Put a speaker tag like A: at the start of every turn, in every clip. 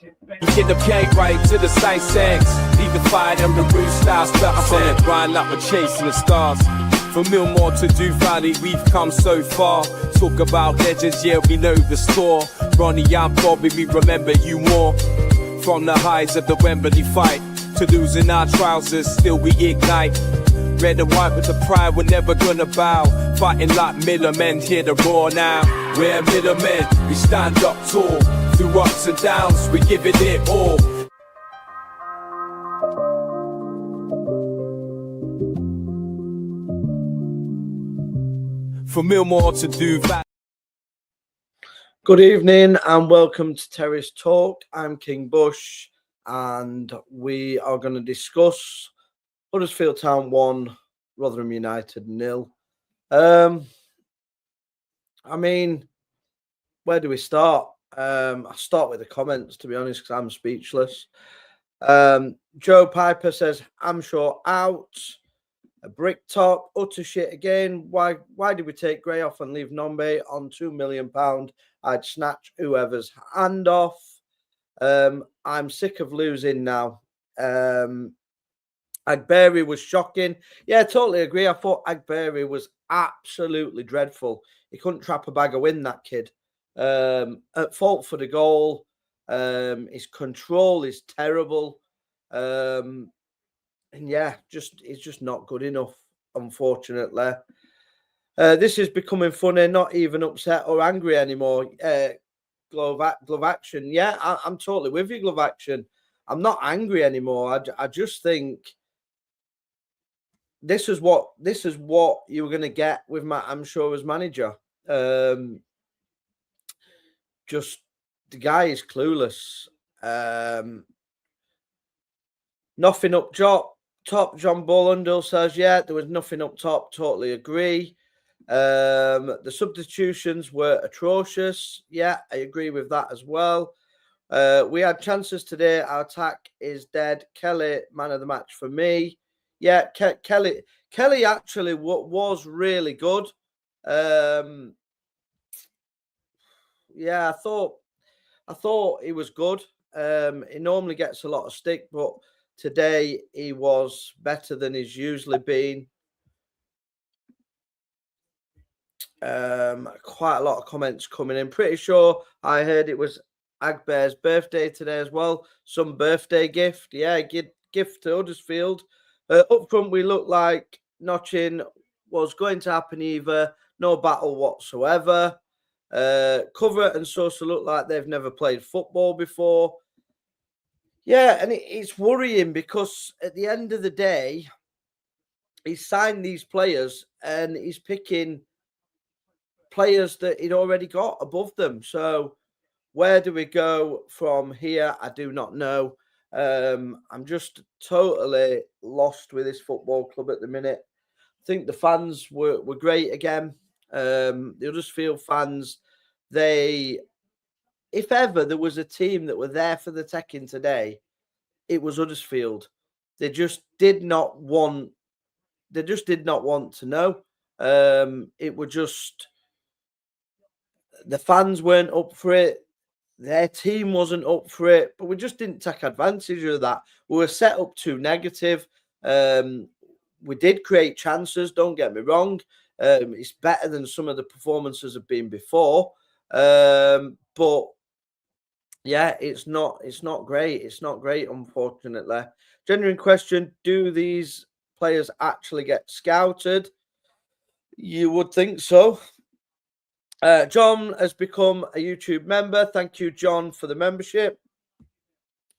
A: Get the gang right to the side sex. Leave the fire and the roof style stuff. I'm on that grind like we're chasing the stars. From Millmore to Du Valley, we've come so far. Talk about legends, yeah, we know the score. Ronnie and Bobby, we remember you more. From the highs of the Wembley fight to losing our trousers, still we ignite. Red and white with the pride, we're never gonna bow. Fighting like middlemen, hear the roar now. We're middlemen, we stand up tall. Through ups and downs, we give it all. From Millmore to Du Valley.
B: Good evening and welcome to Terrace Talk. I'm King Bush and we are going to discuss Huddersfield Town 1, Rotherham United 0. I mean, where do we start? I'll start with the comments, to be honest, because I'm speechless. Joe Piper says, Hamshaw out. A brick top, utter shit again. Why did we take Gray off and leave Nombe on £2 million? I'd snatch whoever's hand off. I'm sick of losing now. Agberry was shocking. Yeah, I totally agree. I thought Agberry was absolutely dreadful. He couldn't trap a bag of wind, that kid. At fault for the goal. His control is terrible. And yeah, it's just not good enough, unfortunately. This is becoming funny, not even upset or angry anymore. Glove action. Yeah, I'm totally with you, glove action. I'm not angry anymore. I just think this is what you were going to get with Matt Hamshaw as manager. Just the guy is clueless. Nothing up top. John Bullundle says, yeah, there was nothing up top. Totally agree. The substitutions were atrocious. Yeah, I agree with that as well. We had chances today. Our attack is dead. Kelly, man of the match for me. Yeah, Kelly actually was really good. Yeah, I thought he was good. He normally gets a lot of stick, but today he was better than he's usually been. Quite a lot of comments coming in. Pretty sure I heard it was Agbear's birthday today as well. Some birthday gift. Yeah, gift to Huddersfield. Up front, we looked like nothing was going to happen either. No battle whatsoever. Covert and Sosa look like they've never played football before. Yeah, and it's worrying because at the end of the day, he's signed these players and he's picking players that he'd already got above them. So where do we go from here? I do not know. I'm just totally lost with this football club at the minute. I think the fans were great again. The Huddersfield fans, if ever there was a team that were there for the taking today, it was Huddersfield. They just did not want to know. It were just the fans weren't up for it. Their team wasn't up for it, but we just didn't take advantage of that. We were set up too negative. We did create chances, don't get me wrong. It's better than some of the performances have been before. But yeah, it's not great. It's not great, unfortunately. Genuine question, do these players actually get scouted? You would think so. John has become a YouTube member. Thank you, John, for the membership.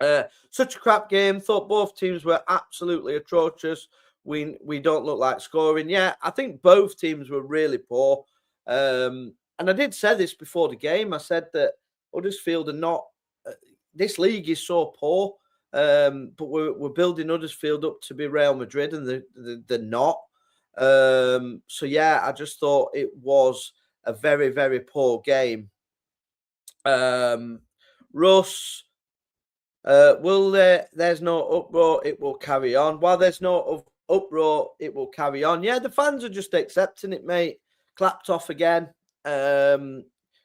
B: Such a crap game. Thought both teams were absolutely atrocious. We don't look like scoring. Yeah, I think both teams were really poor. And I did say this before the game. I said that Huddersfield are not. This league is so poor, but we're building Huddersfield up to be Real Madrid, and they're not. So yeah, I just thought it was a very, very poor game. Russ, there's no uproar, it will carry on. While there's no uproar, it will carry on. Yeah, the fans are just accepting it, mate. Clapped off again.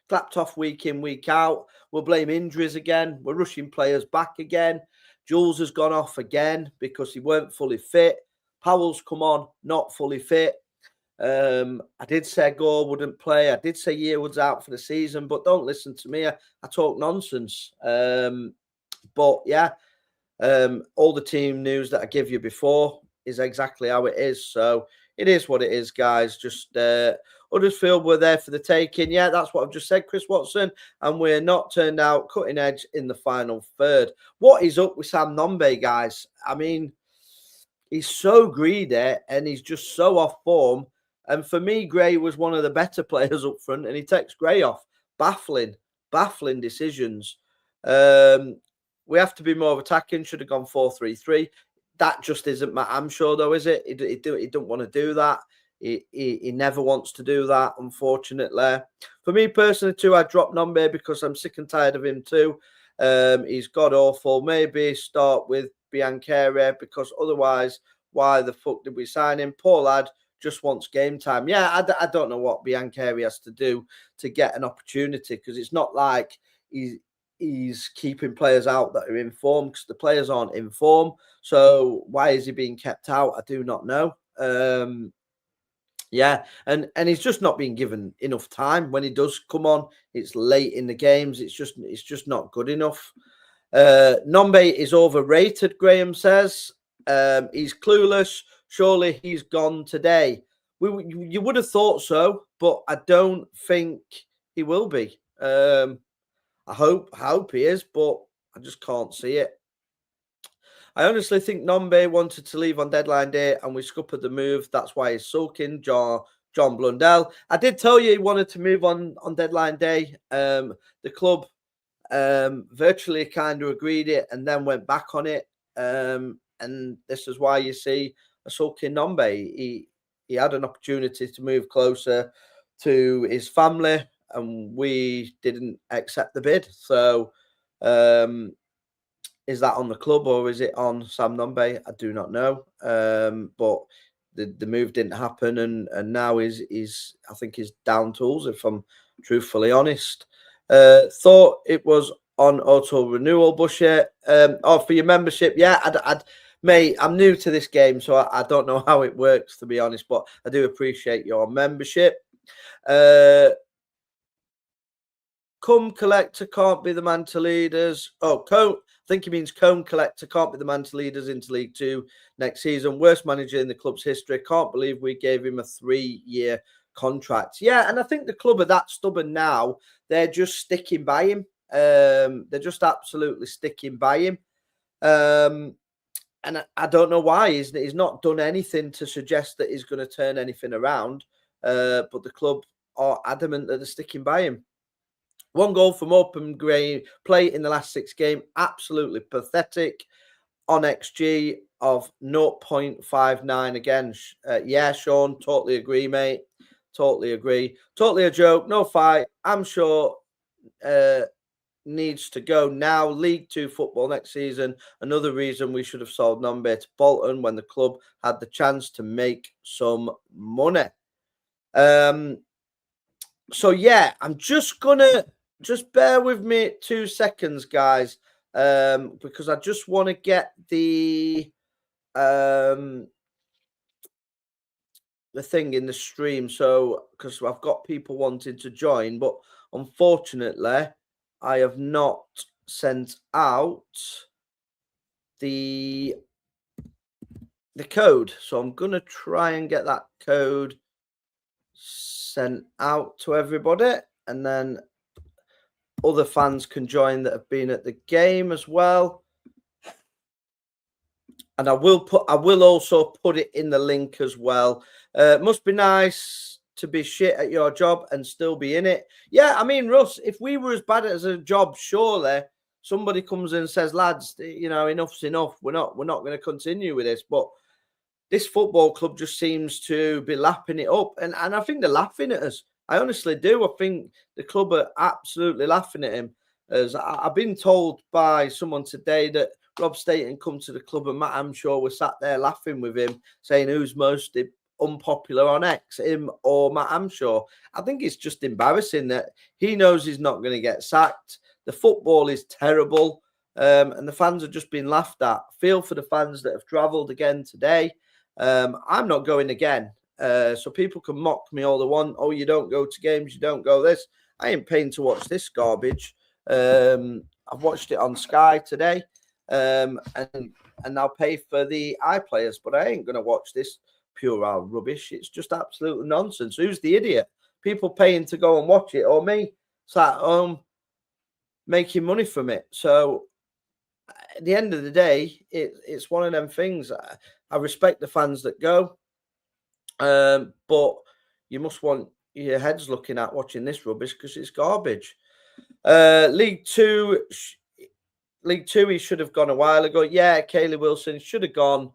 B: clapped off week in, week out. We'll blame injuries again. We're rushing players back again. Jules has gone off again because he weren't fully fit. Powell's come on, not fully fit. I did say Gore wouldn't play. I did say Yearwood's out for the season, but don't listen to me. I talk nonsense. But yeah, all the team news that I give you before is exactly how it is. So it is what it is, guys. Just Huddersfield were there for the taking. Yeah, that's what I've just said, Chris Watson. And we're not turned out cutting edge in the final third. What is up with Sam Nombe, guys? I mean, he's so greedy and he's just so off form. And for me, Gray was one of the better players up front, and he takes Gray off. Baffling decisions. We have to be more attacking. Should have gone 4-3-3. That just isn't Matt Hamshaw, though, is it? He don't want to do that. He never wants to do that, unfortunately. For me personally, too, I dropped Nombe because I'm sick and tired of him too. He's god awful. Maybe start with Biancheri because otherwise, why the fuck did we sign him? Poor lad. Just wants game time. Yeah, I don't know what Biancheri has to do to get an opportunity because it's not like he's keeping players out that are in form because the players aren't in form. So why is he being kept out? I do not know. Yeah, and he's just not being given enough time. When he does come on, it's late in the games. It's just not good enough. Nombe is overrated, Graham says. He's clueless. Surely he's gone today. You would have thought so, but I don't think he will be. I hope he is, but I just can't see it. I honestly think Nombe wanted to leave on deadline day and we scuppered the move. That's why he's sulking. John Blundell. I did tell you he wanted to move on deadline day. The club virtually kind of agreed it and then went back on it. And this is why you see a sulking Nombe. He had an opportunity to move closer to his family and we didn't accept the bid. So is that on the club or is it on Sam Nombe? I do not know. But the move didn't happen and now he's I think he's down tools, if I'm truthfully honest. Thought it was on auto renewal, Bushy. For your membership, yeah, mate, I'm new to this game, so I don't know how it works, to be honest, but I do appreciate your membership. Come collector can't be the man to lead us. Oh, I think he means Cone collector can't be the man to lead us into League Two next season. Worst manager in the club's history. Can't believe we gave him a 3-year contract. Yeah, and I think the club are that stubborn now. They're just sticking by him. They're just absolutely sticking by him. And I don't know why. He's not done anything to suggest that he's going to turn anything around. But the club are adamant that they're sticking by him. 1 goal from open play in the last 6 games. Absolutely pathetic. On XG of 0.59 again. Yeah, Sean, totally agree, mate. Totally agree. Totally a joke. No fight. I'm sure needs to go now. League 2 football next season. Another reason we should have sold Nombe to Bolton when the club had the chance to make some money. So yeah, I'm just gonna bear with me 2 seconds, guys, because I just want to get the thing in the stream. So because I've got people wanting to join, but unfortunately, I have not sent out the code. So I'm gonna try and get that code sent out to everybody, and then other fans can join that have been at the game as well. And I will also put it in the link as well. Must be nice to be shit at your job and still be in it. Yeah, I mean, Russ, if we were as bad as a job, surely somebody comes in and says, lads, you know, enough's enough. We're not going to continue with this. But this football club just seems to be lapping it up. And I think they're laughing at us. I honestly do. I think the club are absolutely laughing at him. As I've been told by someone today that Rob Staten come to the club and Matt Hamshaw was sat there laughing with him, saying who's most unpopular on X, him or Matt Hamshaw. I think it's just embarrassing that he knows he's not going to get sacked. The football is terrible, and the fans have just been laughed at. Feel for the fans that have travelled again today. I'm not going again, so people can mock me all they want. Oh, you don't go to games, you don't go this. I ain't paying to watch this garbage. I've watched it on Sky today, and I'll pay for the iPlayers, but I ain't going to watch this puerile rubbish. It's just absolute nonsense. Who's the idiot? People paying to go and watch it, or me sat at home making money from it. So at the end of the day, it's one of them things. I respect the fans that go, but you must want your heads looking at watching this rubbish because it's garbage. League Two, he should have gone a while ago. Yeah, Kaylee Wilson should have gone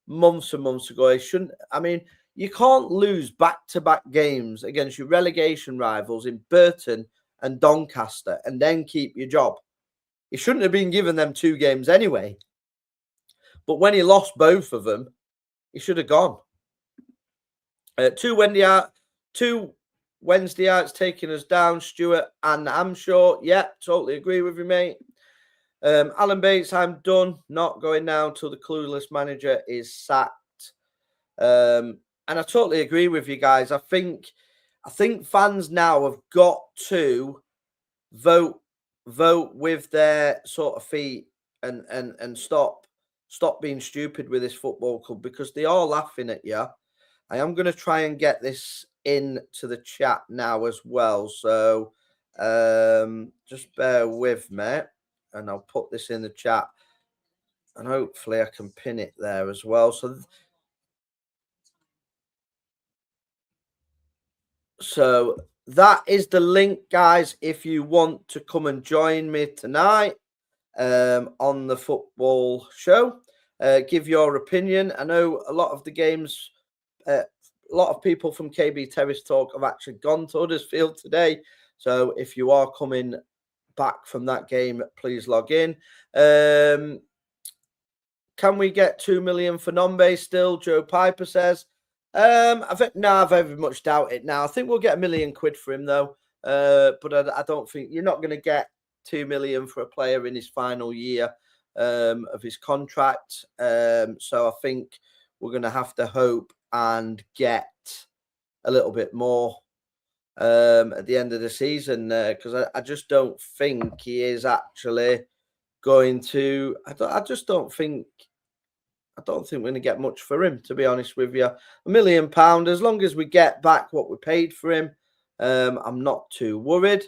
B: months and months ago. He shouldn't. I mean, you can't lose back-to-back games against your relegation rivals in Burton and Doncaster and then keep your job. He shouldn't have been given them 2 games anyway. But when he lost both of them, he should have gone. 2 Wednesday outs taking us down, Stuart and Hamshaw. Yeah, totally agree with you, mate. Alan Bates, I'm done. Not going now until the clueless manager is sacked. And I totally agree with you guys. I think fans now have got to vote with their sort of feet and stop being stupid with this football club because they are laughing at you. I am going to try and get this into the chat now as well. So just bear with me and I'll put this in the chat and hopefully I can pin it there as well. So that is the link, guys, if you want to come and join me tonight on the football show. Give your opinion. I know a lot of the games, a lot of people from KB Terrace Talk have actually gone to Huddersfield today. So if you are coming back from that game, please log in. Can we get 2 million for Nombe still? Joe Piper says. I very much doubt it now. I think we'll get £1 million for him though. But I don't think you're not going to get 2 million for a player in his final year of his contract. So I think we're going to have to hope and get a little bit more at the end of the season because I just don't think he is actually going to. I don't think we're going to get much for him, to be honest with you. £1 million, as long as we get back what we paid for him, I'm not too worried.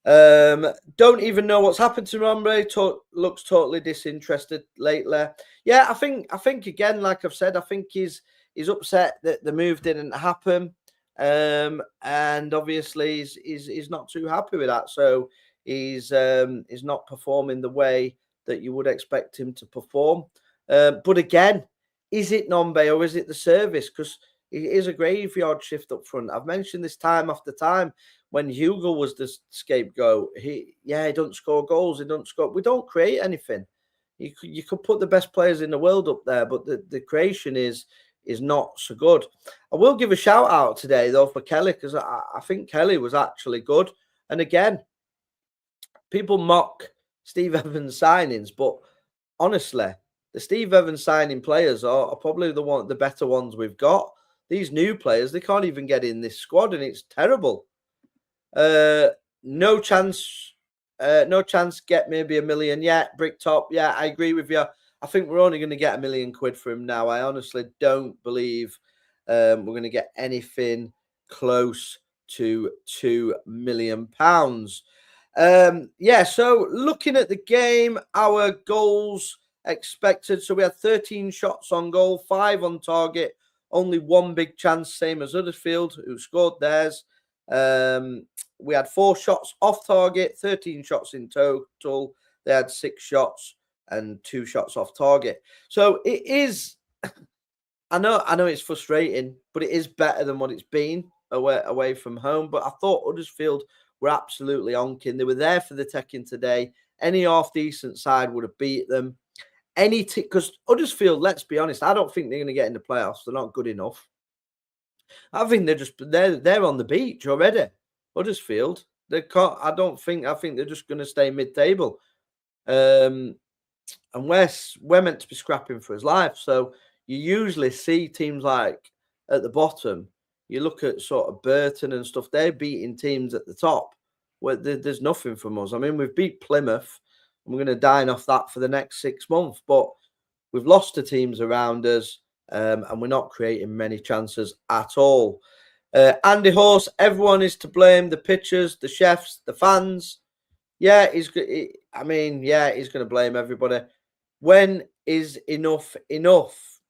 B: Don't even know what's happened to Nombe. Looks totally disinterested lately. Yeah, I think again, like I've said, I think he's upset that the move didn't happen. And obviously he's not too happy with that. So he's not performing the way that you would expect him to perform. But again, is it Nombe or is it the service? Because it is a graveyard shift up front. I've mentioned this time after time. When Hugo was the scapegoat, he doesn't score goals. He doesn't score. We don't create anything. You could put the best players in the world up there, but the creation is not so good. I will give a shout out today though for Kelly because I think Kelly was actually good. And again, people mock Steve Evans signings, but honestly, the Steve Evans signing players are probably the better ones we've got. These new players, they can't even get in this squad, and it's terrible. No chance. Get maybe £1 million yet. Bricktop, yeah, I agree with you. I think we're only going to get £1 million for him now. I honestly don't believe we're going to get anything close to £2 million. So looking at the game, our goals expected. So we had 13 shots on goal, 5 on target, only 1 big chance, same as Huddersfield, who scored theirs. We had 4 shots off target, 13 shots in total. They had 6 shots and 2 shots off target. So it is, I know it's frustrating, but it is better than what it's been away from home. But I thought Huddersfield were absolutely onking. They were there for the taking today. Any half-decent side would have beat them. Because Huddersfield, let's be honest, I don't think they're going to get in the playoffs. They're not good enough. I think they're on the beach already. Huddersfield. They can't. I think they're just going to stay mid-table. And we're meant to be scrapping for his life. So you usually see teams like at the bottom. You look at sort of Burton and stuff. They're beating teams at the top where there's nothing from us. I mean, we've beat Plymouth, and we're going to dine off that for the next 6 months. But we've lost to teams around us, and we're not creating many chances at all. Andy Horse, everyone is to blame. The pitchers, the chefs, the fans. Yeah, he's going to blame everybody. When is enough enough?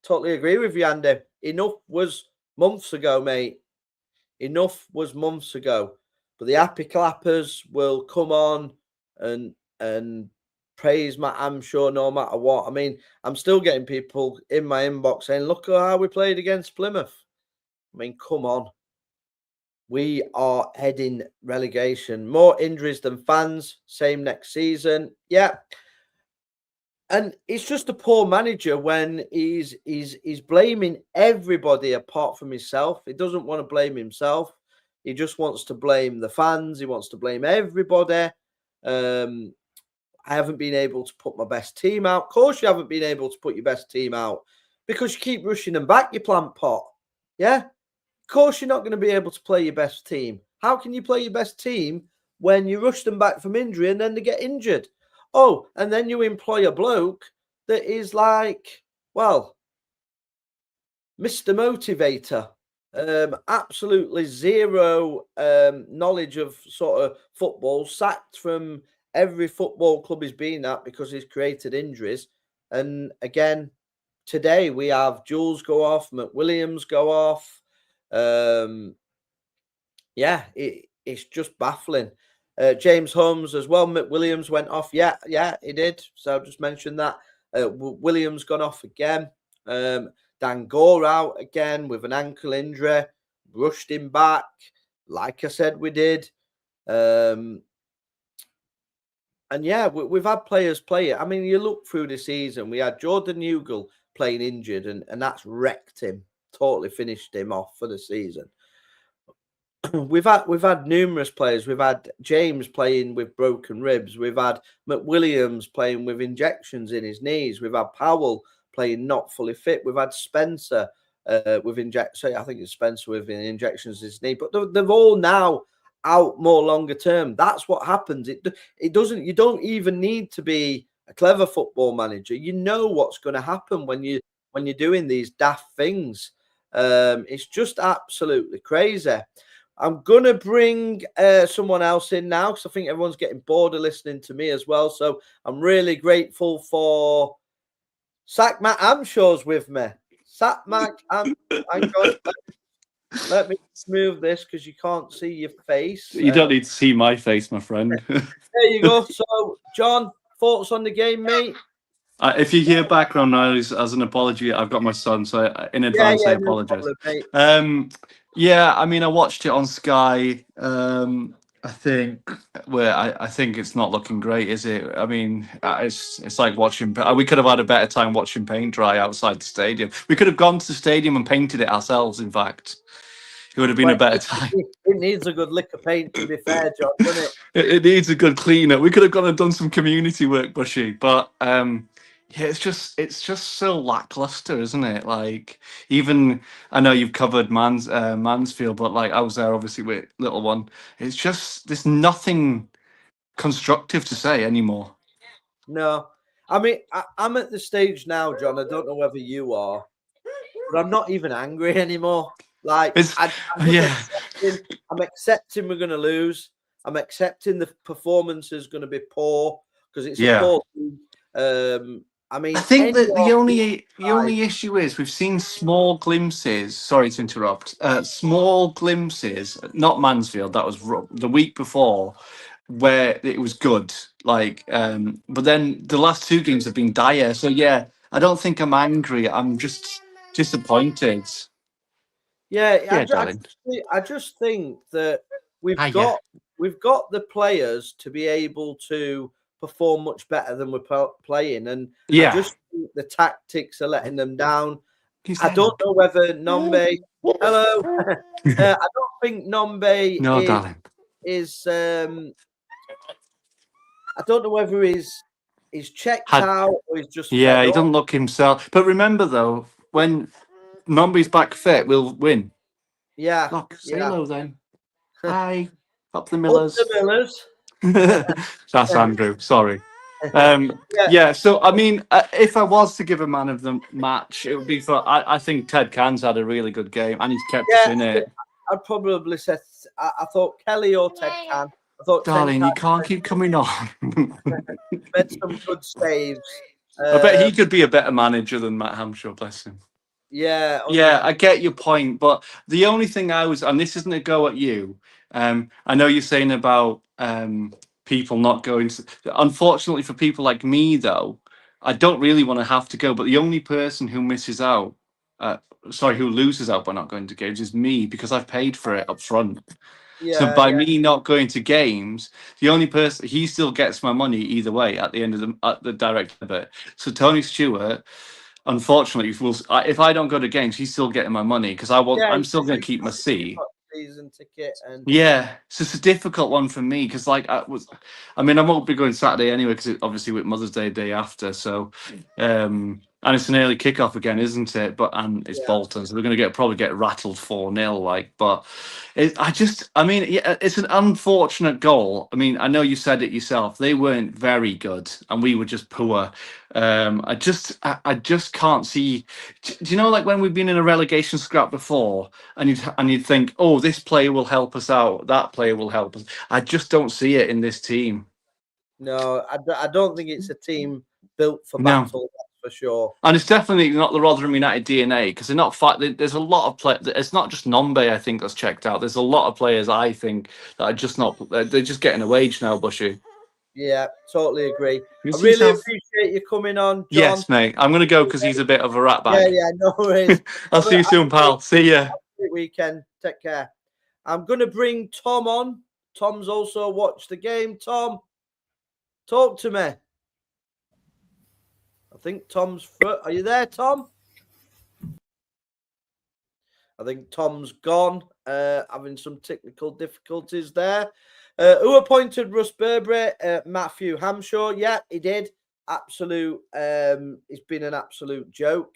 B: Totally agree with you, Andy. Enough was months ago, mate. Enough was months ago. But the happy clappers will come on and praise Matt Hamshaw no matter what. I mean, I'm still getting people in my inbox saying, look at how we played against Plymouth. I mean, come on. We are heading relegation. More injuries than fans. Same next season. Yeah. And it's just a poor manager when he's blaming everybody apart from himself. He doesn't want to blame himself. He just wants to blame the fans. He wants to blame everybody. I haven't been able to put my best team out. Of course, you haven't been able to put your best team out because you keep rushing them back, you plant pot. Yeah? Of course, you're not going to be able to play your best team. How can you play your best team when you rush them back from injury and then they get injured? Oh, and then you employ a bloke that is like, well, Mr. Motivator. Absolutely zero knowledge of sort of football, sacked from every football club he's been at because he's created injuries. And again, today we have Jules go off, McWilliams go off. It's just baffling. James Holmes as well. McWilliams went off. Yeah, he did. So I'll just mention that. Williams gone off again. Dan Gore out again with an ankle injury. Rushed him back. Like I said, we did. And yeah, we've had players play it. I mean, you look through the season, we had Jordan Ugle playing injured, and that's wrecked him. Totally finished him off for the season. We've had numerous players. We've had James playing with broken ribs. We've had McWilliams playing with injections in his knees. We've had Powell playing not fully fit. We've had Spencer with injections. I think it's Spencer with injections in his knee. But they're all now out more longer term. That's what happens. It doesn't. You don't even need to be a clever football manager. You know what's going to happen when you're doing these daft things. It's just absolutely crazy. I'm going to bring someone else in now because I think everyone's getting bored of listening to me as well. So I'm really grateful for Sack Matt Hamshaw's with me. Sack Matt, let me move this because you can't see your face.
C: You don't need to see my face, my friend.
B: There you go. So, John, thoughts on the game, mate?
C: If you hear background noise, as an apology, I've got my son, so in advance I apologise. Yeah, I mean, I watched it on Sky. I think I think it's not looking great, is it? I mean, it's like watching. We could have had a better time watching paint dry outside the stadium. We could have gone to the stadium and painted it ourselves. In fact, it would have been a better time.
B: It needs a good lick of paint, to be fair, John, doesn't it?
C: It needs a good cleaner. We could have gone and done some community work, Bushy, but yeah, it's just so lackluster, isn't it? Like, even I know you've covered Mansfield, but like I was there obviously with little one. It's just there's nothing constructive to say anymore.
B: No, I mean I'm at the stage now, John. I don't know whether you are, but I'm not even angry anymore. Like I'm accepting we're going to lose. I'm accepting the performance is going to be poor because it's a poor team. I mean,
C: I think that the only issue is we've seen small glimpses. Sorry to interrupt. Small glimpses, not Mansfield. That was the week before, where it was good. Like, but then the last two games have been dire. So yeah, I don't think I'm angry. I'm just disappointed.
B: Yeah, I just think that we've got the players to be able to perform much better than we're playing, and I just think the tactics are letting them down. I don't know whether Nombe. Hello. I don't think Nombe is. I don't know whether he's checked out or he's just.
C: Yeah, he doesn't look himself. But remember though, when Nombe's back fit, we'll win.
B: Yeah.
C: Look, say hello then. Hi, up the Millers.
B: Up the Millers.
C: That's Andrew. Sorry. Yeah. So I mean, if I was to give a man of the match, it would be for. I think Ted Cairns had a really good game, and he's kept us in it.
B: I'd probably say I thought Kelly or Ted Can. I thought,
C: darling, you can't keep coming on.
B: Made some good saves.
C: I bet he could be a better manager than Matt Hamshaw. Bless him.
B: Yeah.
C: Yeah, I get your point, but the only thing and this isn't a go at you. I know you're saying about people not going to. Unfortunately, for people like me, though, I don't really want to have to go. But the only person who misses out, who loses out by not going to games, is me, because I've paid for it up front. Yeah, so by me not going to games, the only person, he still gets my money either way at the end of the direct debit. So Tony Stewart, unfortunately, if I don't go to games, he's still getting my money, because I'm still going to keep my seat.
B: Season ticket and
C: yeah, so it's a difficult one for me, because I won't be going Saturday anyway, because obviously with Mother's Day after, so and it's an early kickoff again, isn't it? And it's Bolton, so we're going to probably get rattled 4-0, but it's an unfortunate goal. I mean, I know you said it yourself, they weren't very good and we were just poor. I just can't see. Do you know, like when we've been in a relegation scrap before, and you'd think, oh, this player will help us out, that player will help us. I just don't see it in this team.
B: No, I don't think it's a team built for battle. For sure,
C: and it's definitely not the Rotherham United DNA, because they're not. There's a lot of players. It's not just Nombe, I think, that's checked out. There's a lot of players, I think, that are just not. They're just getting a wage now, Bushy.
B: Yeah, totally agree. I really appreciate you coming on, John.
C: Yes, mate. I'm going to go because he's a bit of a rat bag.
B: Yeah, no worries.
C: I'll see you soon, pal. See ya.
B: Great weekend. Take care. I'm going to bring Tom on. Tom's also watched the game. Tom, talk to me. I think Tom's foot. Are you there, Tom? I think Tom's gone, having some technical difficulties there. Who appointed Russ Burberry? Matthew Hamshaw. Yeah, he did. Absolute. It's been an absolute joke.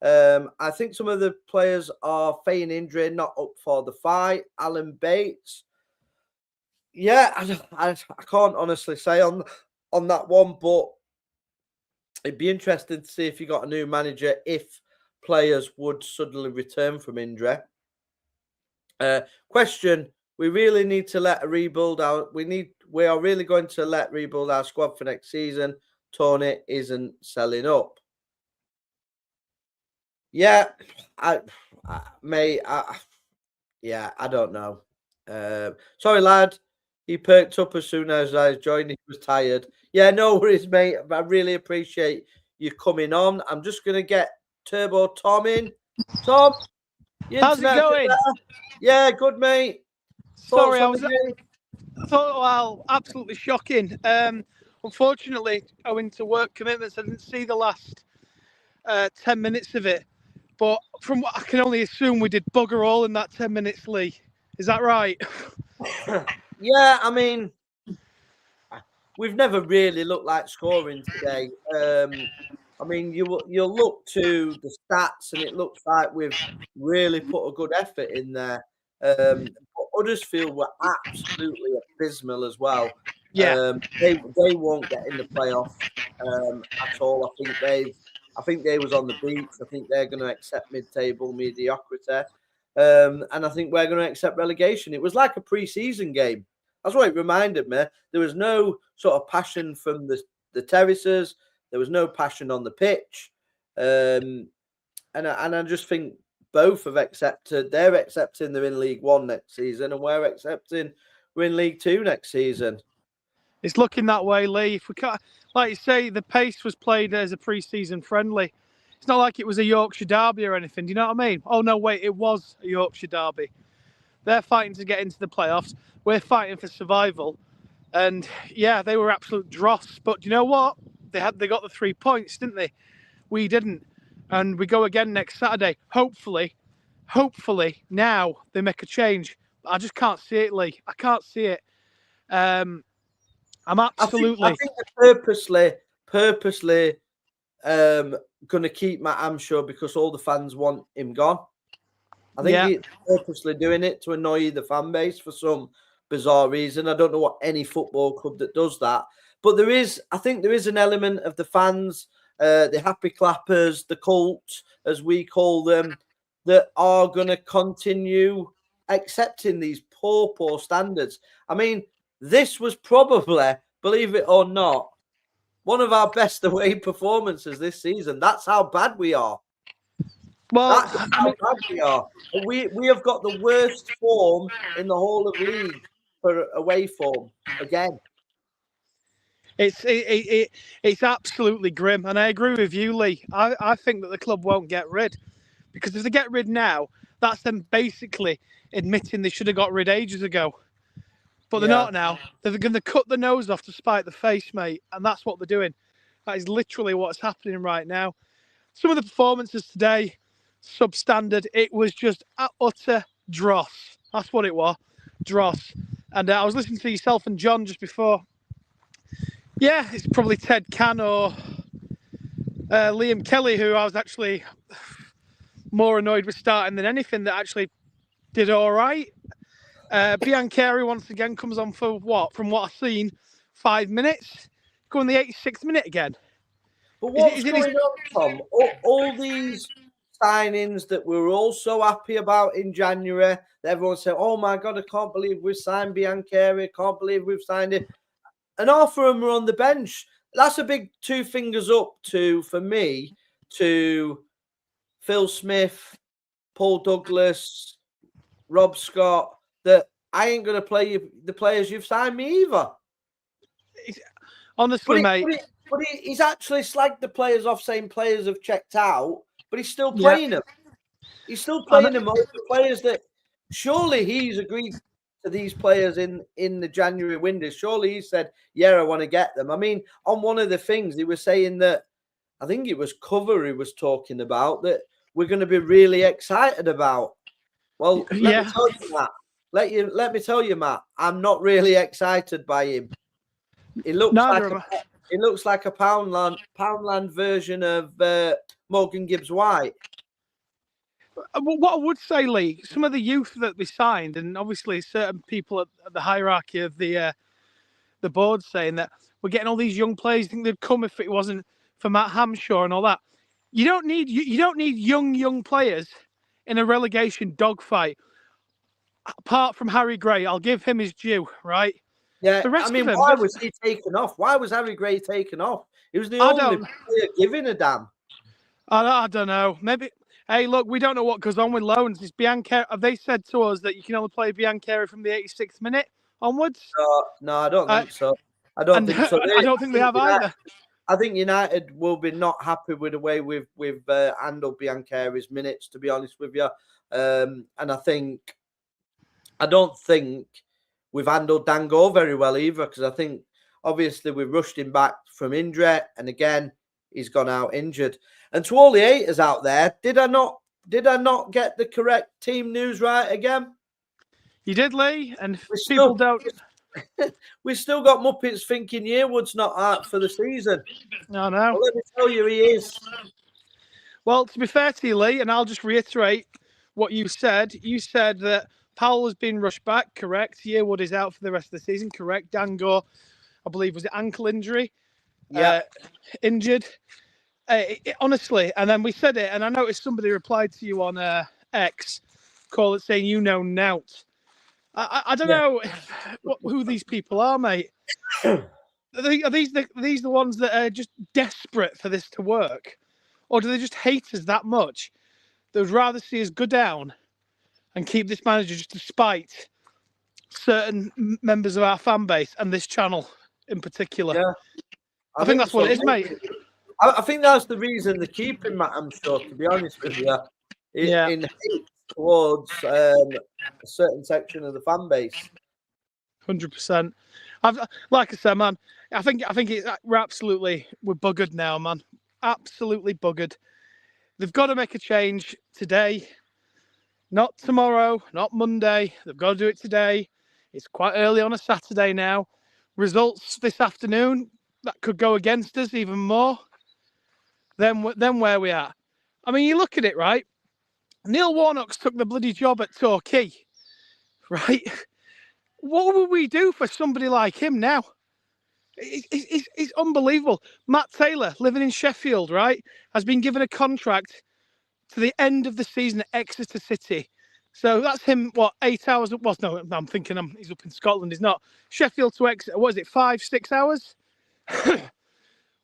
B: I think some of the players are feigning injury, not up for the fight. Alan Bates. Yeah, I can't honestly say on that one, but it'd be interesting to see if you got a new manager, if players would suddenly return from injury. Question: we really need to let a rebuild out. We are really going to let rebuild our squad for next season. Tony isn't selling up. Yeah, I don't know. Sorry, lad. He perked up as soon as I joined. He was tired. Yeah, no worries, mate. I really appreciate you coming on. I'm just going to get Turbo Tom in. Tom,
D: how's it going?
B: Yeah, good, mate.
D: Sorry, absolutely shocking. Unfortunately, owing to work commitments, I didn't see the last 10 minutes of it. But from what I can only assume, we did bugger all in that 10 minutes, Lee. Is that right?
B: Yeah, I mean, we've never really looked like scoring today. I mean, you'll look to the stats, and it looks like we've really put a good effort in there. But Huddersfield were absolutely abysmal as well.
D: Yeah,
B: they won't get in the playoffs at all. I think they was on the beach. I think they're going to accept mid-table mediocrity. And I think we're going to accept relegation. It was like a pre-season game. That's what it reminded me. There was no sort of passion from the terraces. There was no passion on the pitch. And I just think both have accepted. They're accepting they're in League One next season, and we're accepting we're in League Two next season.
D: It's looking that way, Lee. If we can't, like you say, the pace was played as a pre-season friendly. It's not like it was a Yorkshire derby or anything. Do you know what I mean? Oh, no, wait, it was a Yorkshire derby. They're fighting to get into the playoffs. We're fighting for survival. And, yeah, they were absolute dross. But you know what? They got the 3 points, didn't they? We didn't. and we go again next Saturday. Hopefully, now they make a change. I just can't see it, Lee. I can't see it. I'm absolutely.
B: I think they're purposely going to keep Matt Hamshaw because all the fans want him gone. I think he's purposely doing it to annoy the fan base for some bizarre reason. I don't know what any football club that does that, but I think there is an element of the fans, the happy clappers, the cult, as we call them, that are going to continue accepting these poor standards. I mean, this was probably, believe it or not, one of our best away performances this season. That's how bad we are.
D: Well,
B: That's how bad we are. We have got the worst form in the whole of league for away form again.
D: It's absolutely grim, and I agree with you, Lee. I think that the club won't get rid, because if they get rid now, that's them basically admitting they should have got rid ages ago. But they're not now. They're going to cut the nose off to spite the face, mate, and that's what they're doing. That is literally what's happening right now. Some of the performances today, substandard. It was just utter dross. That's what it was, dross. And I was listening to yourself and John just before. Yeah, it's probably Ted Can or Liam Kelly, who I was actually more annoyed with starting than anything, that actually did all right. Biancheri once again comes on for what? From what I've seen, 5 minutes. Going the 86th minute again.
B: But what's going on, Tom? All these signings that we were all so happy about in January, that everyone said, oh my God, I can't believe we've signed Biancheri. I can't believe we've signed him. And half of them are on the bench. That's a big 2 fingers up for me, to Phil Smith, Paul Douglas, Rob Scott, that I ain't going to play the players you've signed me either.
D: Honestly, mate.
B: But he's actually slagged the players off, saying players have checked out, but he's still playing them. He's still playing them over players that surely he's agreed to these players in the January window. Surely he said, yeah, I want to get them. I mean, on one of the things he was saying that, I think it was Cover he was talking about, that we're going to be really excited about. Well, let me tell you, Matt. Let me tell you, Matt, I'm not really excited by him. It looks like a Poundland version of Morgan Gibbs White.
D: What I would say, Lee, some of the youth that we signed, and obviously certain people at the hierarchy of the board saying that we're getting all these young players. Think they'd come if it wasn't for Matt Hamshaw and all that. You don't need young players in a relegation dogfight. Apart from Harry Gray, I'll give him his due, right?
B: Yeah, I mean, why was he taken off? Why was Harry Gray taken off? He was the only player giving a damn.
D: I don't know. Maybe. Hey, look, we don't know what goes on with loans. Is Biancheri? Have they said to us that you can only play Biancheri from the 86th minute onwards?
B: No, I don't think so. I don't think so.
D: I don't think they have either.
B: I think United will be not happy with the way we've handled Biancheri's minutes, to be honest with you. And I don't think we've handled Dango very well either, because I think obviously we rushed him back from injury, and again he's gone out injured. And to all the haters out there, did I not get the correct team news right again?
D: You did, Lee, and people don't.
B: We've still got Muppets thinking Yearwood's not out for the season.
D: No.
B: Well, let me tell you, he is.
D: Well, to be fair to you, Lee, and I'll just reiterate what you said. You said that Powell has been rushed back, correct? Yearwood is out for the rest of the season, correct? Dango, I believe, was it ankle injury?
B: Yeah.
D: Injured. Honestly, and then we said it, and I noticed somebody replied to you on X, call it saying, you know, nout. I don't know who these people are, mate. Are these the ones that are just desperate for this to work? Or do they just hate us that much? They would rather see us go down and keep this manager just to spite certain members of our fan base and this channel in particular.
B: Yeah.
D: I think that's what it is, mate.
B: I think that's the reason they're keeping Matt Hamshaw, to be honest with you. In hate towards a certain section of the fan base.
D: 100%. Like I said, man, I think we're buggered now, man. Absolutely buggered. They've got to make a change today, not tomorrow, not Monday. They've got to do it today. It's quite early on a Saturday now. Results this afternoon that could go against us even more than where we are. I mean, you look at it, right? Neil Warnock's took the bloody job at Torquay, right? What would we do for somebody like him now? It's unbelievable. Matt Taylor, living in Sheffield, right, has been given a contract to the end of the season at Exeter City. So that's him, 8 hours? Well, no, I'm thinking he's up in Scotland. He's not. Sheffield to Exeter, what is it, 5-6 hours?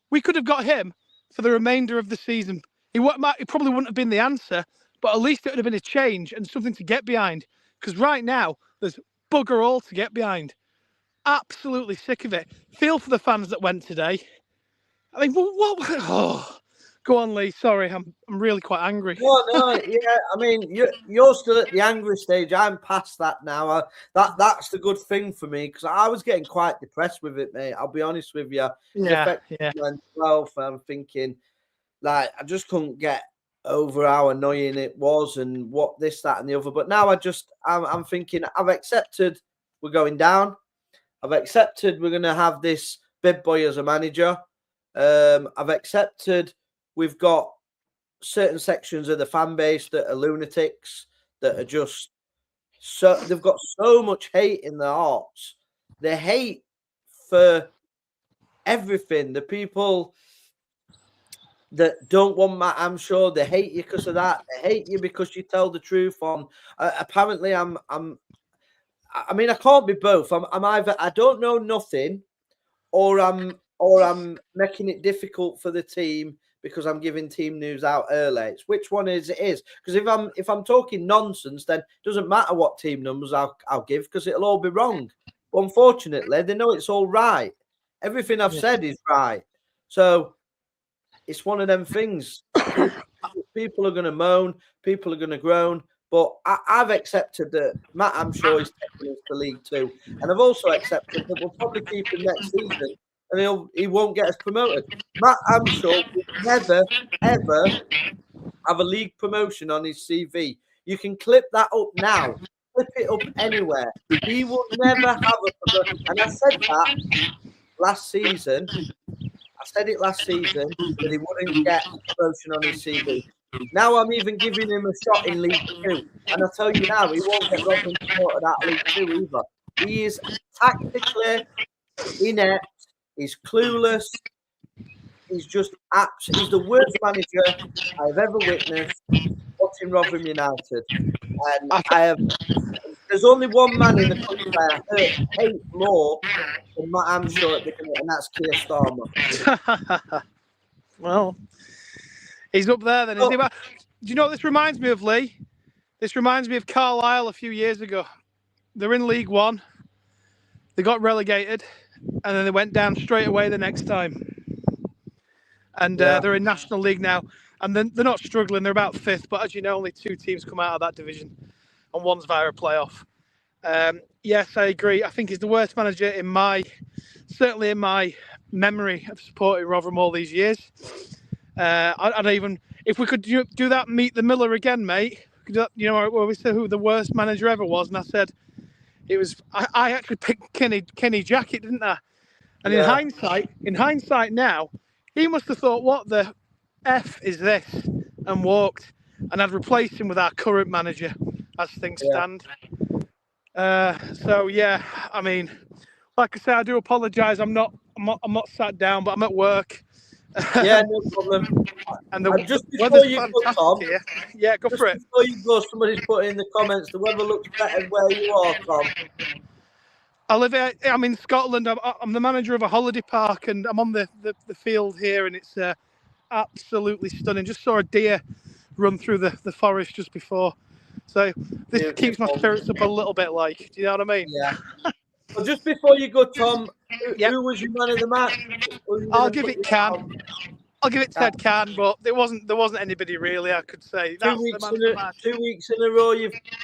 D: We could have got him for the remainder of the season. He probably wouldn't have been the answer, but at least it would have been a change and something to get behind. Because right now, there's bugger all to get behind. Absolutely sick of it. Feel for the fans that went today. I mean, what? Oh, go on, Lee. Sorry, I'm really quite angry.
B: No, yeah. I mean, you're still at the angry stage. I'm past that now. That's the good thing for me, because I was getting quite depressed with it, mate. I'll be honest with you.
D: Yeah.
B: I'm thinking, like, I just couldn't get over how annoying it was and what this, that, and the other. But now I'm thinking, I've accepted we're going down. I've accepted we're going to have this big boy as a manager. I've accepted we've got certain sections of the fan base that are lunatics, that are just they've got so much hate in their hearts. They hate for everything. The people that don't want Matt Hamshaw, they hate you because of that. They hate you because you tell the truth on. Apparently, I mean, I can't be both. I'm either I don't know nothing, or I'm making it difficult for the team because I'm giving team news out early. It's which one is it is. Because if I'm talking nonsense, then it doesn't matter what team numbers I'll give, because it'll all be wrong. But unfortunately, they know it's all right. Everything I've said is right. So it's one of them things. People are going to moan. People are going to groan. But I've accepted that Matt Hamshaw is taking us to League Two. And I've also accepted that we'll probably keep him next season, and he won't get us promoted. Matt Hamshaw will never, ever have a league promotion on his CV. You can clip that up now. Clip it up anywhere. He will never have a promotion. And I said that last season. I said it last season that he wouldn't get a promotion on his CV. Now I'm even giving him a shot in League Two. And I tell you now, he won't get Rotherham promoted out of League Two either. He is tactically inept. He's clueless. He's just he's the worst manager I've ever witnessed watching Rotherham United. And there's only one man in the country I hate more than Matt Hamshaw at the minute, and that's Keir Starmer.
D: Well, he's up there then, isn't he? But do you know what this reminds me of, Lee? This reminds me of Carlisle a few years ago. They're in League One. They got relegated, and then they went down straight away the next time. And they're in National League now. And then they're not struggling. They're about fifth. But as you know, only 2 teams come out of that division, and one's via a playoff. Yes, I agree. I think he's the worst manager certainly in my memory of supporting Rotherham all these years. I don't even, if we could do that, meet the Miller again, mate. You know, where we said who the worst manager ever was, and I said it was. I actually picked Kenny Jackett, didn't I? And in hindsight now, he must have thought, what the F is this? And walked. And I'd replaced him with our current manager as things stand. So yeah, I mean, like I say, I do apologise. I'm not sat down, but I'm at work.
B: Yeah, no problem.
D: And
B: just before you go, Tom,
D: yeah, go for it.
B: Before you go, somebody's put in the comments, the weather looks better where you are, Tom.
D: I'm in Scotland. I'm the manager of a holiday park, and I'm on the field here, and it's absolutely stunning. Just saw a deer run through the forest just before. So this keeps my spirits up a little bit, like, do you know what I mean?
B: Yeah. Well, just before you go, Tom, who was your man of the match?
D: I'll give it Can. I'll give it Ted Can, but there wasn't anybody really I could say.
B: 2 weeks in a row,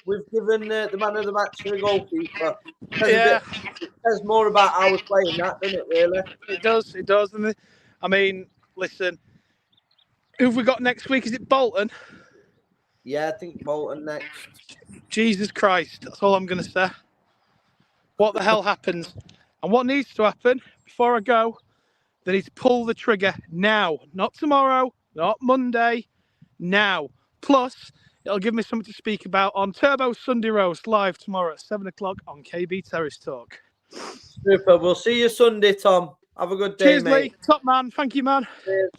B: we've given the man of the match to the goalkeeper. It says more about how we're playing that, doesn't it? Really,
D: it does. And I mean, listen, Who've we got next week? Is it Bolton?
B: Yeah, I think Bolton next.
D: Jesus Christ, that's all I'm going to say. What the hell happens? And what needs to happen, before I go, they need to pull the trigger now. Not tomorrow, not Monday, now. Plus, it'll give me something to speak about on Turbo Sunday Roast, live tomorrow at 7 o'clock on KB Terrace Talk.
B: Super. We'll see you Sunday, Tom. Have a good day,
D: Cheers,
B: mate.
D: Lee. Top man. Thank you, man.
B: Cheers.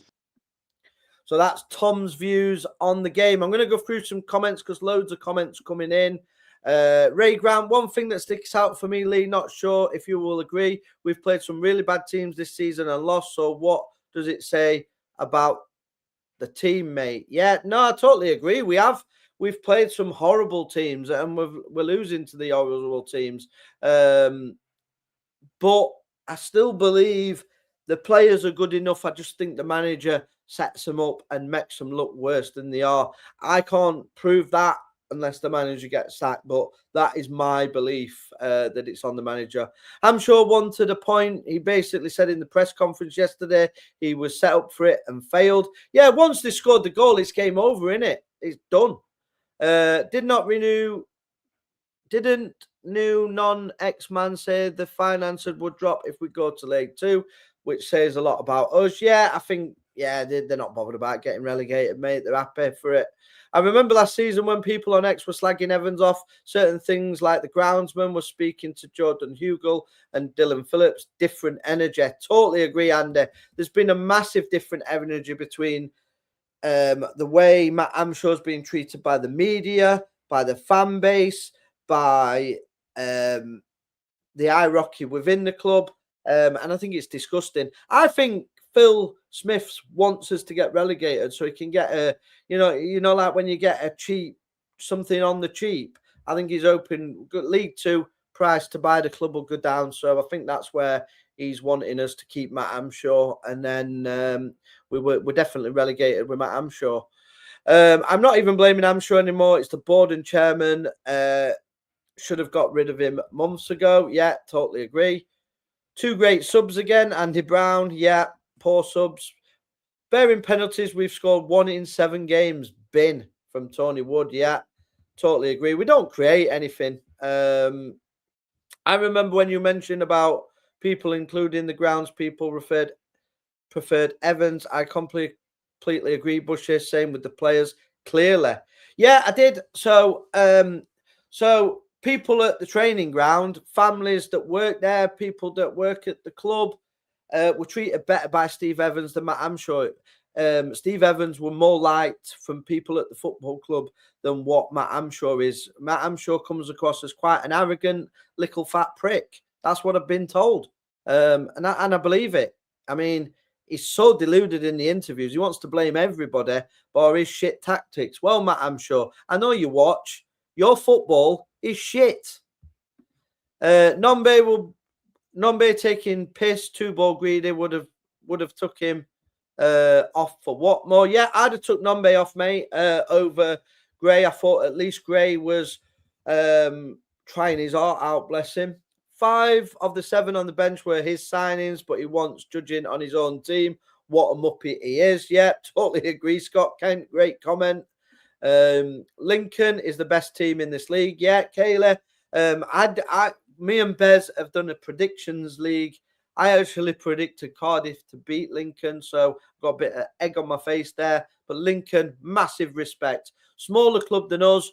B: So that's Tom's views on the game. I'm going to go through some comments because loads of comments coming in. Ray Grant, one thing that sticks out for me, Lee, not sure if you will agree. We've played some really bad teams this season and lost. So what does it say about the team, mate? Yeah, no, I totally agree. We've played some horrible teams and we're losing to the horrible teams. But I still believe the players are good enough. I just think the manager sets them up and makes them look worse than they are. I can't prove that unless the manager gets sacked, but that is my belief that it's on the manager. Hamshaw wanted a point. He basically said in the press conference yesterday he was set up for it and failed. Yeah, once they scored the goal, it's game over, innit? It's done. Didn't new non-ex-man say the finances would drop if we go to League 2, which says a lot about us. Yeah, I think, yeah, they're not bothered about getting relegated, mate. They're happy for it. I remember last season when people on X were slagging Evans off, certain things like the groundsman was speaking to Jordan Hugel and Dylan Phillips, different energy. Totally agree, Andy. There's been a massive different energy between the way Matt Hamshaw's being treated by the media, by the fan base, by the hierarchy within the club. And I think it's disgusting. I think Phil Smith wants us to get relegated so he can get a, like when you get a cheap, something on the cheap. I think he's open League 2 price to buy the club will go down. So I think that's where he's wanting us to keep Matt Hamshaw. And then we're definitely relegated with Matt Hamshaw. I'm not even blaming Hamshaw anymore. It's the board and chairman. Should have got rid of him months ago. Yeah, totally agree. 2 great subs again. Andy Brown. Yeah, poor subs. Bearing penalties, we've scored 1 in 7 games. Bin from Tony Wood. Yeah, totally agree. We don't create anything. I remember when you mentioned about people, including the grounds people, preferred Evans. I completely agree. Bushy, same with the players. Clearly, yeah, I did. So people at the training ground, families that work there, people that work at the club, were treated better by Steve Evans than Matt Hamshaw. Steve Evans were more liked from people at the football club than what Matt Hamshaw is. Matt Hamshaw comes across as quite an arrogant, little fat prick. That's what I've been told. And I believe it. I mean, he's so deluded in the interviews. He wants to blame everybody for his shit tactics. Well, Matt Hamshaw, I know you watch. Your football is shit. Nombe taking piss, 2-ball greedy would have took him off for what more? Yeah, I'd have took Nombe off, mate, over Gray. I thought at least Gray was trying his heart out, bless him. 5 of the 7 on the bench were his signings, but he wants judging on his own team. What a muppet he is. Yeah, totally agree, Scott Kent. Great comment. Lincoln is the best team in this league. Yeah, Kayla. Me and Bez have done a predictions league. I actually predicted Cardiff to beat Lincoln, so I've got a bit of egg on my face there. But Lincoln, massive respect. Smaller club than us.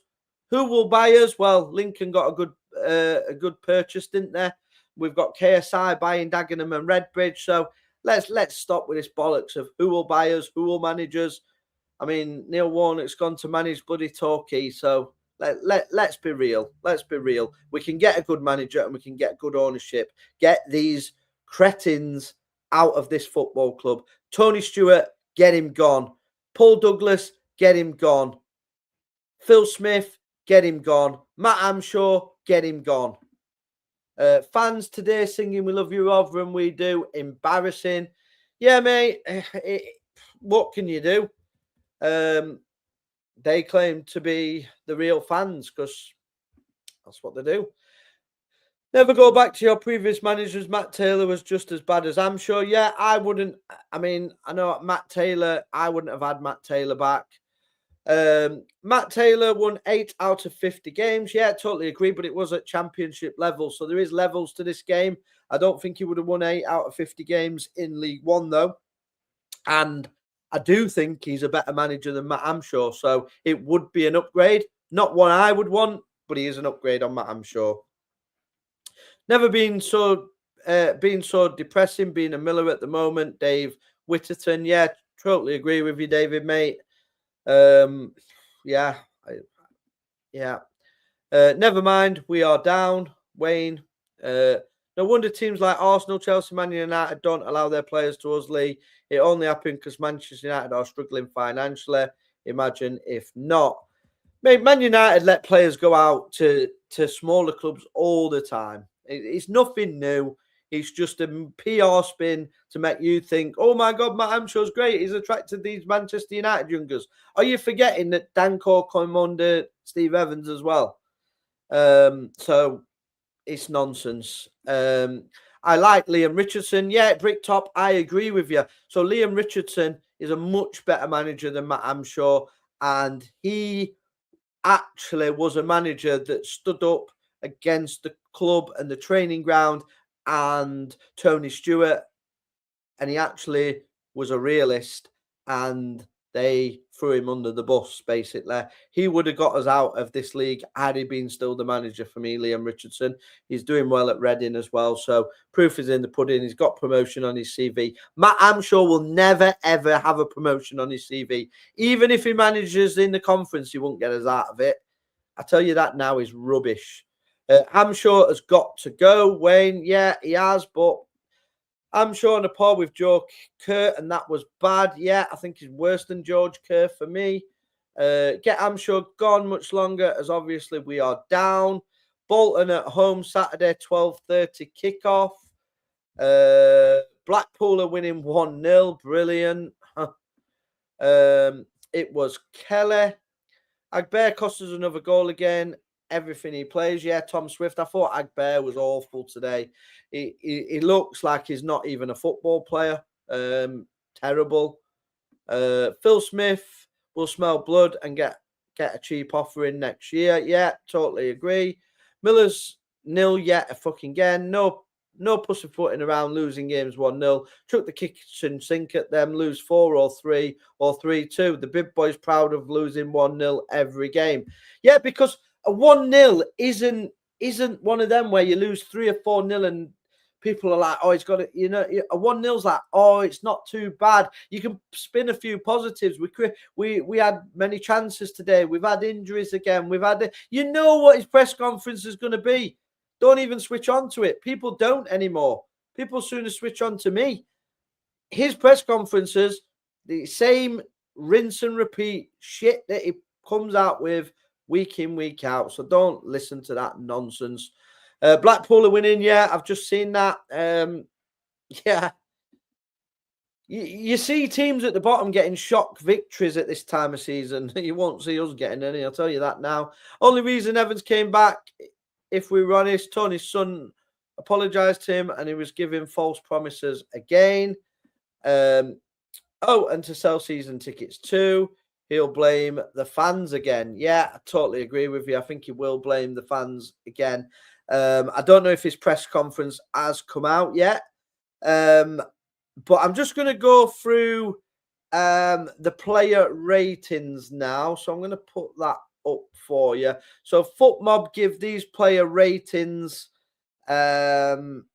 B: Who will buy us? Well, Lincoln got a good purchase, didn't they? We've got KSI buying Dagenham and Redbridge. So let's stop with this bollocks of who will buy us, who will manage us. I mean, Neil Warnock's gone to manage bloody Torquay, so let's be real. Let's be real. We can get a good manager and we can get good ownership. Get these cretins out of this football club. Tony Stewart, get him gone. Paul Douglas, get him gone. Phil Smith, get him gone. Matt Hamshaw, get him gone. Fans today singing "We love you, Rotherham." We do. Embarrassing. Yeah, mate. What can you do? They claim to be the real fans because that's what they do. Never go back to your previous managers. Matt Taylor was just as bad as Hamshaw. Yeah, I wouldn't. I mean, I know Matt Taylor, I wouldn't have had Matt Taylor back. Matt Taylor won 8 out of 50 games. Yeah, totally agree, but it was at championship level. So there is levels to this game. I don't think he would have won 8 out of 50 games in League One, though. And I do think he's a better manager than Matt Hamshaw. So it would be an upgrade. Not one I would want, but he is an upgrade on Matt Hamshaw. Never been so depressing being a Miller at the moment, Dave Whitterton. Yeah, totally agree with you, David, mate. Yeah. Never mind, we are down, Wayne. No wonder teams like Arsenal, Chelsea, Man United don't allow their players to us, Lee. It only happened because Manchester United are struggling financially. Imagine if not. Mate, Man United let players go out to smaller clubs all the time. It's nothing new. It's just a PR spin to make you think, oh my God, Matt Hamshaw's great. He's attracted these Manchester United youngers. Are you forgetting that Danko Coimunda, Steve Evans as well? So it's nonsense. I like Liam Richardson. Yeah, Bricktop, I agree with you. So Liam Richardson is a much better manager than Matt Hamshaw, and he actually was a manager that stood up against the club and the training ground and Tony Stewart, and he actually was a realist, and they threw him under the bus, basically. He would have got us out of this league had he been still the manager for me, Liam Richardson. He's doing well at Reading as well, so proof is in the pudding. He's got promotion on his CV. Matt Hamshaw will never, ever have a promotion on his CV. Even if he manages in the conference, he won't get us out of it. I tell you that now is rubbish. Hamshaw has got to go, Wayne. Yeah, he has, but Hamshaw on a par with Joe Kerr, and that was bad. Yeah, I think he's worse than George Kerr for me. Get Hamshaw gone much longer, as obviously we are down. Bolton at home Saturday, 12:30 kickoff. Blackpool are winning 1-0. Brilliant. It was Kelly. Agbear cost us another goal again. Everything he plays. Yeah, Tom Swift. I thought Agbear was awful today. He looks like he's not even a football player. Terrible. Phil Smith will smell blood and get a cheap offer in next year. Yeah, totally agree. Miller's nil yet again. No pussyfooting around, losing games 1-0. Chuck the kitchen sink at them, lose 4 or 3 or 3-2. The big boys proud of losing 1-0 every game. Yeah, because a 1-0 isn't one of them where you lose 3 or 4-0 and people are like, oh, it's got it. You know, a 1-0's like, oh, it's not too bad. You can spin a few positives. We had many chances today. We've had injuries again. You know what his press conference is going to be. Don't even switch on to it. People don't anymore. People sooner switch on to me. His press conferences, the same rinse and repeat shit that he comes out with week in, week out. So don't listen to that nonsense. Blackpool are winning. Yeah, I've just seen that. Yeah. You see teams at the bottom getting shock victories at this time of season. You won't see us getting any, I'll tell you that now. Only reason Evans came back, if we were honest, Tony's son apologised to him and he was giving false promises again. And to sell season tickets too. He'll blame the fans again. Yeah, I totally agree with you. I think he will blame the fans again. I don't know if his press conference has come out yet. But I'm just going to go through the player ratings now. So I'm going to put that up for you. So FootMob give these player ratings for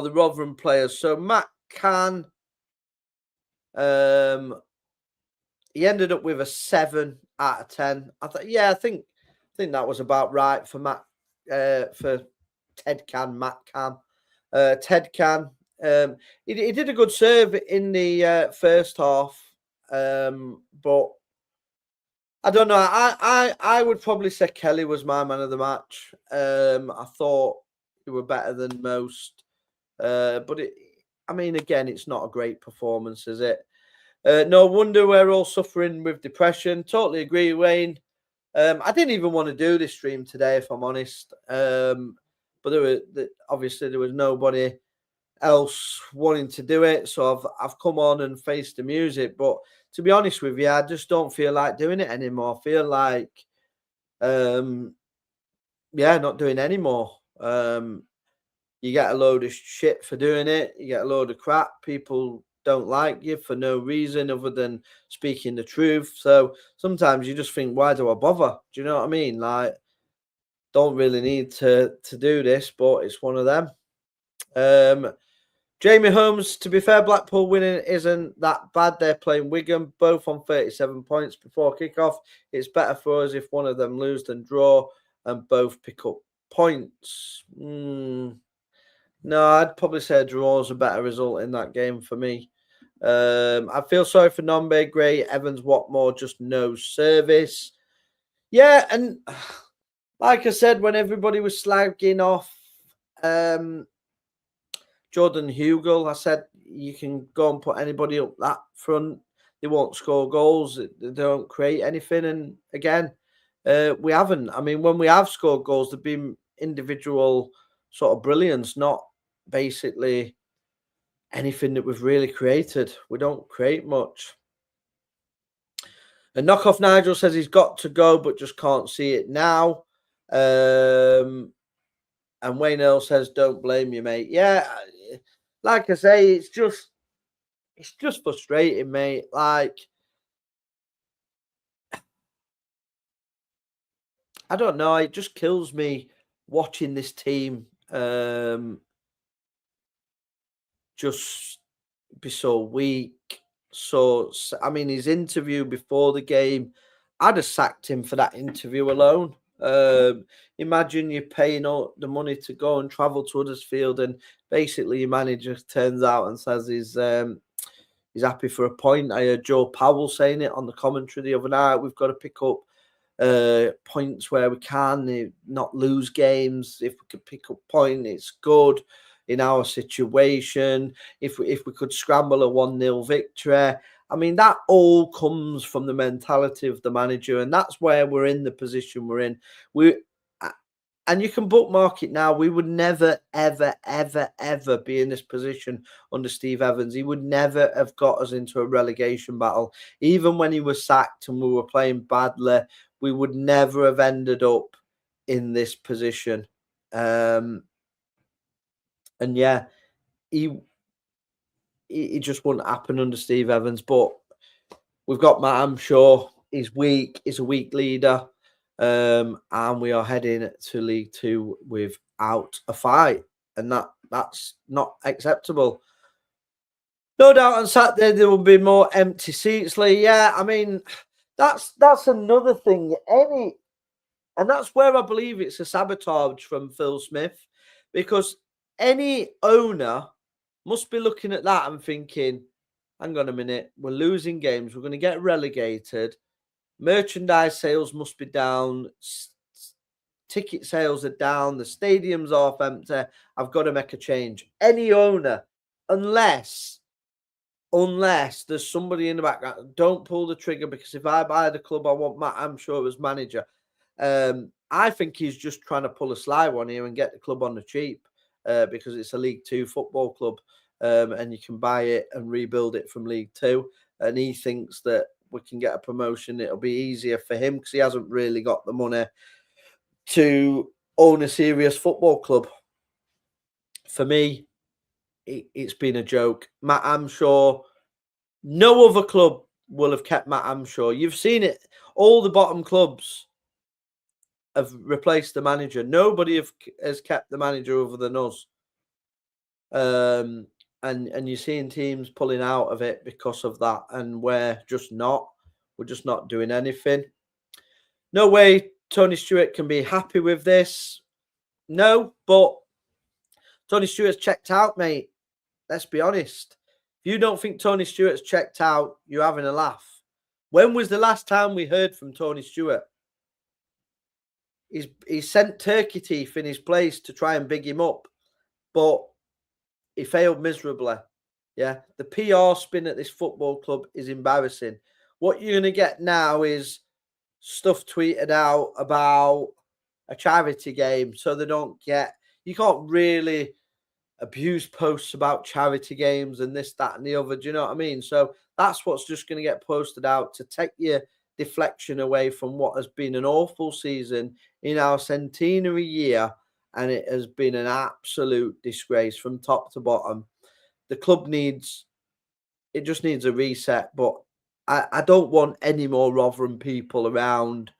B: the Rotherham players. So Matt Can, he ended up with a 7 out of 10. I think that was about right for Matt, for Ted Can, Matt Can. Ted Can. He did a good serve in the first half, but I don't know. I would probably say Kelly was my man of the match. I thought he were better than most, but again, it's not a great performance, is it? No wonder we're all suffering with depression. Totally agree, Wayne. I didn't even want to do this stream today, if I'm honest. But obviously there was nobody else wanting to do it, so I've come on and faced the music. But to be honest with you, I just don't feel like doing it anymore. I feel like, not doing it anymore. You get a load of shit for doing it. You get a load of crap. People don't like you for no reason other than speaking the truth. So sometimes you just think, why do I bother? Do you know what I mean? Like, don't really need to do this, but it's one of them. Jamie Holmes, to be fair, Blackpool winning isn't that bad. They're playing Wigan, both on 37 points before kickoff. It's better for us if one of them lose than draw and both pick up points. No, I'd probably say a draw is a better result in that game for me. I feel sorry for Nombe, Gray, Evans, Watmore, just no service. Yeah, and like I said, when everybody was slagging off Jordan Hugel, I said, you can go and put anybody up that front. They won't score goals. They don't create anything. And again, we haven't. I mean, when we have scored goals, they've been individual sort of brilliance, not basically anything that we've really created. We don't create much. And Knockoff Nigel says he's got to go, but just can't see it now. And Wayne Earl says, don't blame you, mate. Yeah, like I say, it's just frustrating, mate. Like, I don't know. It just kills me watching this team just be so weak. So, I mean, his interview before the game, I'd have sacked him for that interview alone. Imagine you're paying all the money to go and travel to Huddersfield, and basically your manager turns out and says he's happy for a point. I heard Joe Powell saying it on the commentary the other night. We've got to pick up points where we can, not lose games. If we could pick up point, it's good in our situation. If we could scramble a 1-0 victory. I mean, that all comes from the mentality of the manager, and that's where we're in the position we're in. And you can bookmark it now. We would never, ever, ever, ever be in this position under Steve Evans. He would never have got us into a relegation battle. Even when he was sacked and we were playing badly, we would never have ended up in this position. And yeah, it just wouldn't happen under Steve Evans. But we've got Matt Hamshaw. He's weak. He's a weak leader. And we are heading to League Two without a fight. And that's not acceptable. No doubt on Saturday there will be more empty seats, Lee. Yeah, I mean, that's another thing. And that's where I believe it's a sabotage from Phil Smith. Because any owner must be looking at that and thinking, hang on a minute, we're losing games, we're going to get relegated. Merchandise sales must be down. Ticket sales are down. The stadium's half empty. I've got to make a change. Any owner, unless there's somebody in the background, don't pull the trigger, because if I buy the club, I want Matt Hamshaw as manager. I think he's just trying to pull a sly one here and get the club on the cheap because it's a League Two football club and you can buy it and rebuild it from League Two. And he thinks that we can get a promotion. It'll be easier for him because he hasn't really got the money to own a serious football club. For me, it's been a joke. Matt Hamshaw, no other club will have kept Matt Hamshaw. You've seen it. All the bottom clubs have replaced the manager. Nobody has kept the manager other than us. And you're seeing teams pulling out of it because of that, and we're just not doing anything. No way Tony Stewart can be happy with this. No, but Tony Stewart's checked out, mate. Let's be honest. If you don't think Tony Stewart's checked out, you're having a laugh. When was the last time we heard from Tony Stewart? He's sent Turkey Teeth in his place to try and big him up, but he failed miserably. Yeah, the PR spin at this football club is embarrassing. What you're going to get now is stuff tweeted out about a charity game, so they don't get. You can't really abuse posts about charity games and this, that, and the other. Do you know what I mean? So that's what's just going to get posted out to take your deflection away from what has been an awful season in our centenary year, and it has been an absolute disgrace from top to bottom. The club just needs a reset, but I don't want any more Rotherham people around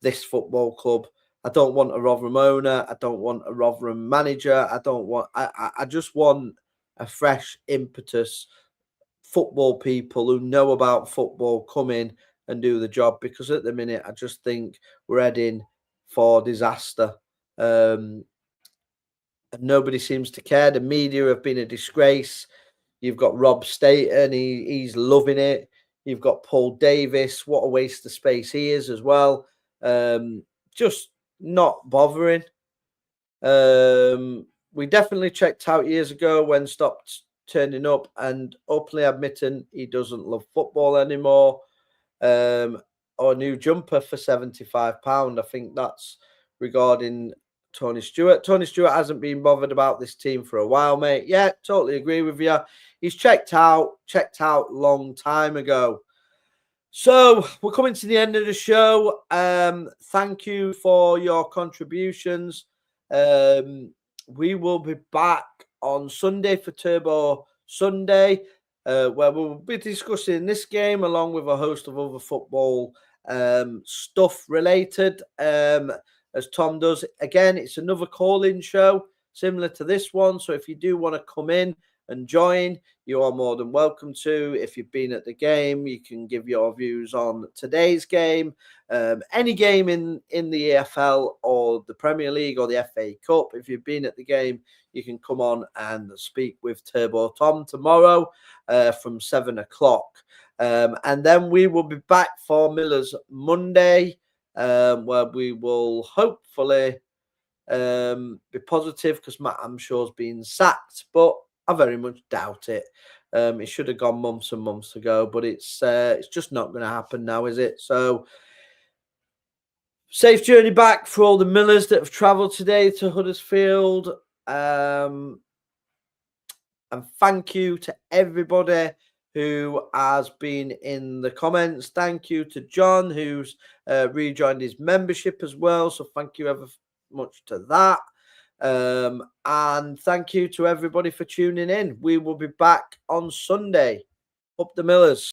B: this football club. I don't want a Rotherham owner. I don't want a Rotherham manager. I just want a fresh impetus, football people who know about football come in and do the job, because at the minute I just think we're heading for disaster. And nobody seems to care. The media have been a disgrace. You've got Rob Staten, he's loving it. You've got Paul Davis, what a waste of space he is as well. Just not bothering. We definitely checked out years ago when stopped turning up and openly admitting he doesn't love football anymore. Or a new jumper for £75. I think that's regarding Tony Stewart. Tony Stewart hasn't been bothered about this team for a while, mate. Yeah, totally agree with you. He's checked out long time ago. So we're coming to the end of the show. Thank you for your contributions. We will be back on Sunday for Turbo Sunday, where we'll be discussing this game along with a host of other football stuff related. As Tom does. Again, it's another call-in show similar to this one. So if you do want to come in and join, you are more than welcome to. If you've been at the game, you can give your views on today's game, any game in the EFL or the Premier League or the FA Cup. If you've been at the game, you can come on and speak with Turbo Tom tomorrow from 7 o'clock. And then we will be back for Miller's Monday, where we will hopefully be positive because Matt Hamshaw's been sacked, but I very much doubt it. It should have gone months and months ago, but it's just not going to happen now, is it? So safe journey back for all the Millers that have travelled today to Huddersfield. And thank you to everybody who has been in the comments. Thank you to John, who's rejoined his membership as well. So thank you ever much to that. And thank you to everybody for tuning in. We will be back on Sunday. Up the Millers.